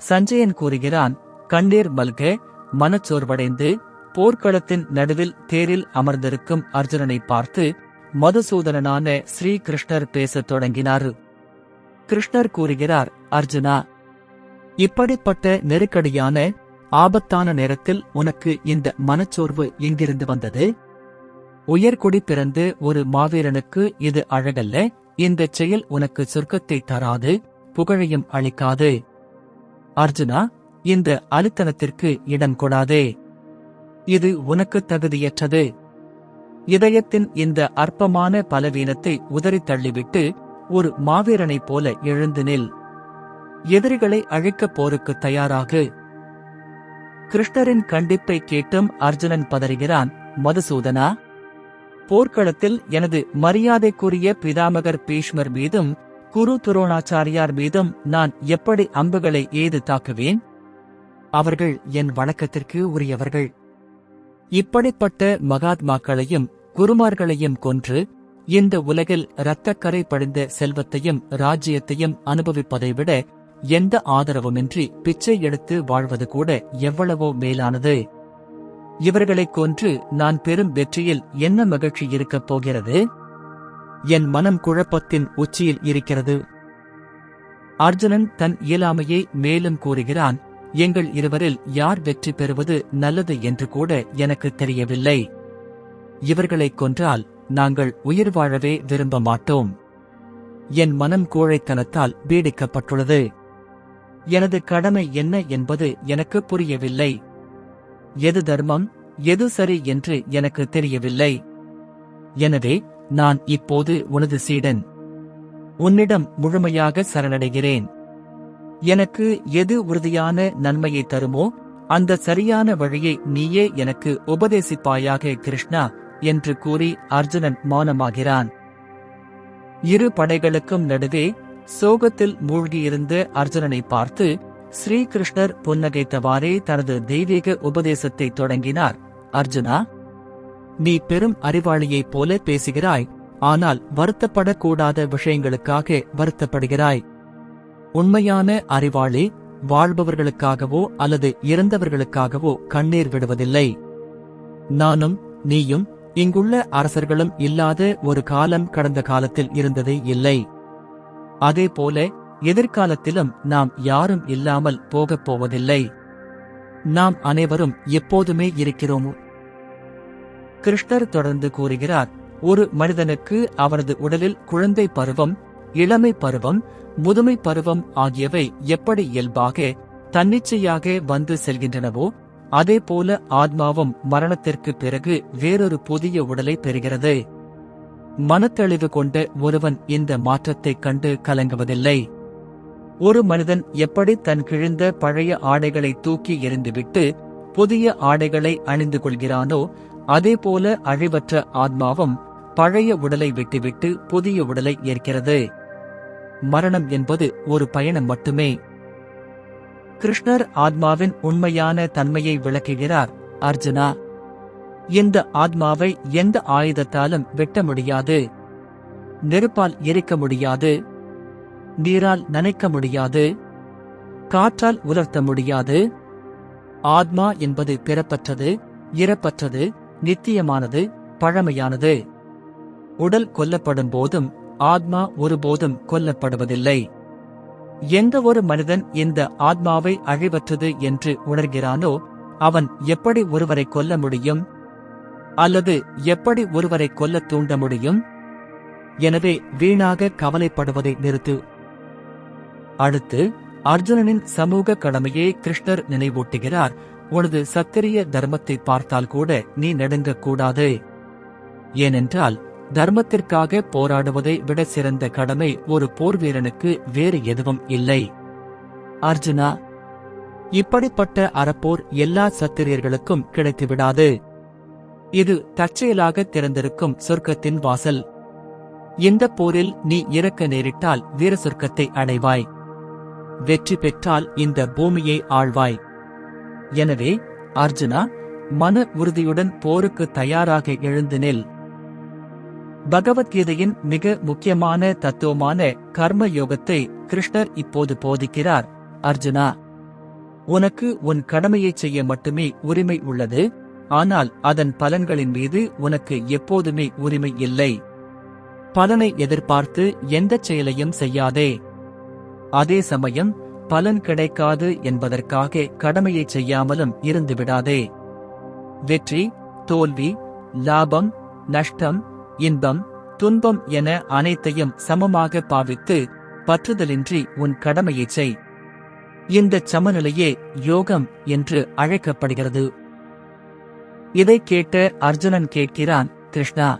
சஞ்சயன் கூறுகிறான், கண்ணீர் மல்க மனச்சோர்வடைந்து போர்க்களத்தின் நடுவில் தேரில் அமர்ந்திருக்கும் அர்ஜுனனை பார்த்து மதுசூதனனான ஸ்ரீ கிருஷ்ணர் பேசத் தொடங்கினார். கிருஷ்ணர் கூறுகிறார், அர்ஜுனா, இப்படிப்பட்ட நெருக்கடியான ஆபத்தான நேரத்தில் உனக்கு இந்த மனச்சோர்வு எங்கிருந்து வந்தது? உயர்குடி பிறந்து ஒரு மாவீரனுக்கு இது அழகல்ல. இந்தச் செயல் உனக்கு சொர்க்கத்தை தராது, புகழையும் அளிக்காது. அர்ஜுனா, இந்த அலித்தனத்திற்கு இடம் கொடாதே. இது உனக்கு தகுதியற்றது. இதயத்தின் இந்த அற்பமான பலவீனத்தை உதறித் தள்ளிவிட்டு ஒரு மாவீரனைப் போல எழுந்து நில். எதிரிகளை அழிக்கப் போருக்கு தயாராகு. கிருஷ்ணரின் கண்டிப்பை கேட்டும் அர்ஜுனன் பதறுகிறான். மதுசூதனா, போர்க்களத்தில் எனது மரியாதைக்குரிய பிதாமகர் பீஷ்மர் மீதும் குரு துரோணாச்சாரியார் மீதும் நான் எப்படி அம்புகளை ஏது தாக்குவேன்? அவர்கள் என் வணக்கத்திற்கு உரியவர்கள். இப்படிப்பட்ட மகாத்மாக்களையும் குருமார்களையும் கொன்று இந்த உலகில் இரத்தக்கரை படிந்த செல்வத்தையும் ராஜ்யத்தையும் அனுபவிப்பதை விட எந்த ஆதரவுமின்றி பிச்சை எடுத்து வாழ்வது கூட எவ்வளவோ மேலானது. இவர்களைக் கொன்று நான் பெரும் வெற்றியில் என்ன மகிழ்ச்சி இருக்கப் போகிறது? என் மனம் குழப்பத்தின் உச்சியில் இருக்கிறது. அர்ஜுனன் தன் இயலாமையை மேலும் கூறுகிறான். எங்கள் இருவரில் யார் வெற்றி பெறுவது நல்லது என்று கூட எனக்கு தெரியவில்லை. இவர்களைக் கொன்றால் நாங்கள் உயிர் வாழவே விரும்ப மாட்டோம். என் மனம் கோழைத்தனத்தால் பீடிக்கப்பட்டுள்ளது. எனது கடமை என்ன என்பது எனக்கு புரியவில்லை. எது தர்மம், எது சரி என்று எனக்கு தெரியவில்லை. எனவே நான் இப்போது உனது சீடன். உன்னிடம் முழுமையாக சரணடைகிறேன். எனக்கு எது உறுதியான நன்மையை தருமோ அந்த சரியான வழியை நீயே எனக்கு உபதேசிப்பாயாக கிருஷ்ணா என்று கூறி அர்ஜுனன் மௌனமாகிறான். இரு படைகளுக்கும் நடுவே சோகத்தில் மூழ்கியிருந்த அர்ஜுனனை பார்த்து ஸ்ரீகிருஷ்ணர் புன்னகைத்தவாறே தனது தெய்வீக உபதேசத்தை தொடங்கினார். அர்ஜுனா, நீ பெரும் அறிவாளியைப் போல பேசுகிறாய். ஆனால் வருத்தப்படக்கூடாத விஷயங்களுக்காக வருத்தப்படுகிறாய். உண்மையான அறிவாளி வாழ்பவர்களுக்காகவோ அல்லது இறந்தவர்களுக்காகவோ கண்ணீர் விடுவதில்லை. நானும் நீயும் இங்குள்ள அரசர்களும் இல்லாத ஒரு காலம் கடந்த காலத்தில் இருந்ததே இல்லை. அதேபோல எதிர்காலத்திலும் நாம் யாரும் இல்லாமல் போகப் போவதில்லை. நாம் அனைவரும் எப்போதுமே இருக்கிறோம். கிருஷ்ணர் தொடர்ந்து கூறுகிறார், ஒரு மனிதனுக்கு அவரது உடலில் குழந்தை பருவம், இளமை பருவம், முதுமை பருவம் ஆகியவை எப்படி இயல்பாக தன்னிச்சையாக வந்து செல்கின்றனவோ அதேபோல ஆத்மாவும் மரணத்திற்கு பிறகு வேறொரு புதிய உடலை பெறுகிறது. மனத்தெளிவு கொண்ட ஒருவன் இந்த மாற்றத்தைக் கண்டு கலங்குவதில்லை. ஒரு மனிதன் எப்படி தன் கிழிந்த பழைய ஆடைகளை தூக்கி எறிந்துவிட்டு புதிய ஆடைகளை அணிந்து கொள்கிறானோ அதேபோல அழிவற்ற ஆத்மாவும் பழைய உடலை விட்டுவிட்டு புதிய உடலை ஏற்கிறது. மரணம் என்பது ஒரு பயணம் மட்டுமே. கிருஷ்ணர் ஆத்மாவின் உண்மையான தன்மையை விளக்குகிறார். அர்ஜுனா, இந்த ஆத்மாவை எந்த ஆயுதத்தாலும் வெட்ட முடியாது. நெருப்பால் எரிக்க முடியாது. நீரால் நனைக்க முடியாது. காற்றால் உலர்த்த முடியாது. ஆத்மா என்பது பிறப்பற்றது, இறப்பற்றது, நித்தியமானது, பழமையானது. உடல் கொல்லப்படும் போதும் ஆத்மா ஒருபோதும் கொல்லப்படுவதில்லை. எந்த ஒரு மனிதன் இந்த ஆத்மாவை அழிவற்றது என்று உணர்கிறானோ அவன் எப்படி ஒருவரை கொல்ல முடியும்? அல்லது எப்படி ஒருவரை கொல்ல தூண்ட முடியும்? எனவே வீணாக கவலைப்படுவதை நிறுத்து. அடுத்து அர்ஜுனனின் சமூக கடமையை கிருஷ்ணர் நினைவூட்டுகிறார். உனது சத்திரிய தர்மத்தை பார்த்தால் கூட நீ நடுங்கக்கூடாது. ஏனென்றால் தர்மத்திற்காக போராடுவதை விட சிறந்த கடமை ஒரு போர்வீரனுக்கு வேறு எதுவும் இல்லை. அர்ஜுனா, இப்படிப்பட்ட அறப்போர் எல்லா சத்திரியர்களுக்கும் கிடைத்துவிடாது. இது தற்செயலாக திறந்திருக்கும் சொர்க்கத்தின் வாசல். இந்த போரில் நீ இறக்க நேரிட்டால் வீர சொர்க்கத்தை அடைவாய். வெற்றி பெற்றால் இந்த பூமியை ஆழ்வாய். எனவே அர்ஜுனா, மன உறுதியுடன் போருக்கு தயாராக எழுந்து நில். பகவத்கீதையின் மிக முக்கியமான தத்துவமான கர்ம யோகத்தை கிருஷ்ணர் இப்போது போதிக்கிறார். அர்ஜுனா, உனக்கு உன் கடமையைச் செய்ய மட்டுமே உரிமை உள்ளது, ஆனால் அதன் பலன்களின் மீது உனக்கு எப்போதுமே உரிமை இல்லை. பலனை எதிர்பார்த்து எந்தச் செயலையும் செய்யாதே. அதே சமயம் பலன் கிடைக்காது என்பதற்காக கடமையைச் செய்யாமலும் இருந்துவிடாதே. வெற்றி, தோல்வி, லாபம், நஷ்டம், இன்பம், துன்பம் என அனைத்தையும் சமமாக பாவித்து பற்றுதலின்றி உன் கடமையைச் செய். இந்தச் சமநிலையே யோகம் என்று அழைக்கப்படுகிறது. இதைக் கேட்ட அர்ஜுனன் கேட்கிறான், கிருஷ்ணா,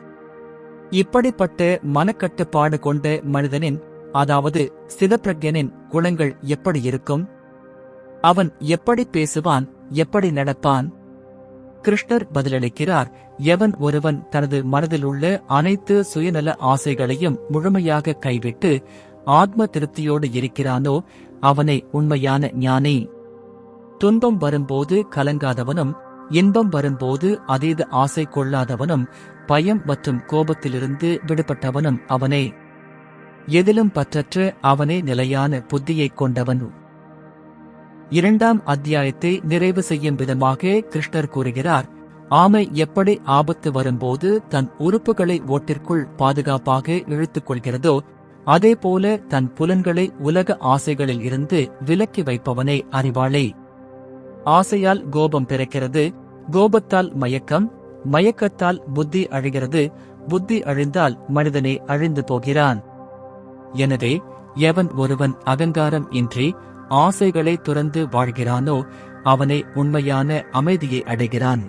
இப்படிப்பட்ட மனக்கட்டுப்பாடு கொண்ட மனிதனின், அதாவது ஸ்திதப்பிரக்ஞனின் குணங்கள் எப்படி இருக்கும்? அவன் எப்படி பேசுவான், எப்படி நடப்பான்? கிருஷ்ணர் பதிலளிக்கிறார், எவன் ஒருவன் தனது மனதிலுள்ள அனைத்து சுயநல ஆசைகளையும் முழுமையாக கைவிட்டு ஆத்ம திருப்தியோடு இருக்கிறானோ அவனே உண்மையான ஞானி. துன்பம் வரும்போது கலங்காதவனும், இன்பம் வரும்போது அதீத ஆசை கொள்ளாதவனும், பயம் மற்றும் கோபத்திலிருந்து விடுபட்டவனும் அவனே. எதிலும் பற்றற்ற அவனே நிலையான புத்தியைக் கொண்டவன். 2ஆம் அத்தியாயத்தை நிறைவு செய்யும் விதமாக கிருஷ்ணர் கூறுகிறார், ஆமை எப்படி ஆபத்து வரும்போது தன் உறுப்புகளை ஓட்டிற்குள் பாதுகாப்பாக இழுத்துக் கொள்கிறதோ, அதேபோல தன் புலன்களை உலக ஆசைகளில் இருந்து விலக்கி வைப்பவனே அறிவாளி. ஆசையால் கோபம் பிறக்கிறது, கோபத்தால் மயக்கம், மயக்கத்தால் புத்தி அழிகிறது, புத்தி அழிந்தால் மனிதனே அழிந்து போகிறான். எனவே எவன் ஒருவன் அகங்காரம் இன்றி ஆசைகளை துறந்து வாழ்கிறானோ அவனே உண்மையான அமைதியை அடைகிறான்.